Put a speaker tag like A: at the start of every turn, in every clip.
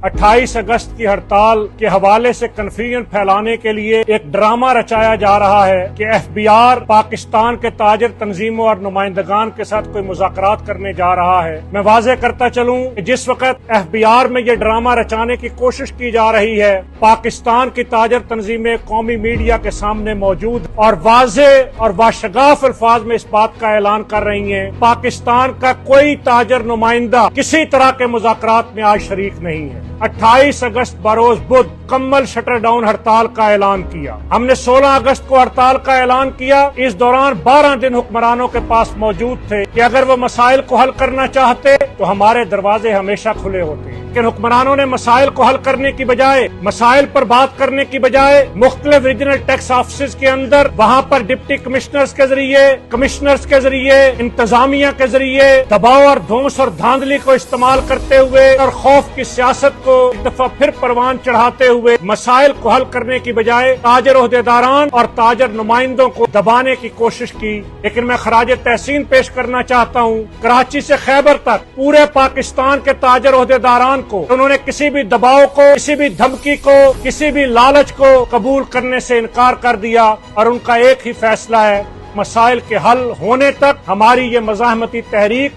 A: 28 अगस्त की हड़ताल के हवाले से कंफ्यूजन फैलाने के लिए एक ड्रामा रचाया जा रहा है कि एफबीआर पाकिस्तान के ताजर तंजीमों और नुमाइंदगान के साथ कोई मुज़ाकरात करने जा रहा है। मैं वाज़ेह करता चलूं कि जिस वक्त एफबीआर में ये ड्रामा रचाने की कोशिश की जा रही है, पाकिस्तान की ताजर तंजीमें कौमी मीडिया के सामने मौजूद और वाज़ेह और बाशगाफ अल्फाज में इस बात का ऐलान कर रही हैं, पाकिस्तान का कोई ताजर नुमाइंदा किसी तरह के मुज़ाकरात में आज शरीक नहीं है। 28 अगस्त बरोज बुध कम्मल शटर डाउन हड़ताल का ऐलान किया। हमने 16 अगस्त को हड़ताल का ऐलान किया। इस दौरान 12 दिन हुक्मरानों के पास मौजूद थे कि अगर वो मसाइल को हल करना चाहते तो हमारे दरवाजे हमेशा खुले होते हैं। लेकिन हुक्मरानों ने मसाइल को हल करने की बजाय, मसाइल पर बात करने की बजाय मुख्तलिफ रीजनल टैक्स ऑफिस के अंदर वहाँ पर डिप्टी कमिश्नर्स के जरिए, कमिश्नर्स के जरिए, इंतजामिया के जरिए दबाव और धौंस और धांधली को इस्तेमाल करते हुए और खौफ की सियासत को एक दफा फिर परवान चढ़ाते हुए मसाइल को हल करने की बजाय ताजर ओहदेदारान और ताजर नुमाइंदों को दबाने की कोशिश की। लेकिन मैं खराज तहसीन पेश करना चाहता हूँ, कराची से खैबर तक पूरे पाकिस्तान के ताजर ओहदेदारान को उन्होंने किसी भी दबाव को, किसी भी धमकी को, किसी भी लालच को कबूल करने से इनकार कर दिया और उनका एक ही फैसला है, मसाइल के हल होने तक हमारी ये मज़ाहमती तहरीक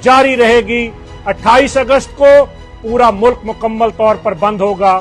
A: जारी रहेगी। 28 अगस्त को पूरा मुल्क मुकम्मल तौर पर बंद होगा।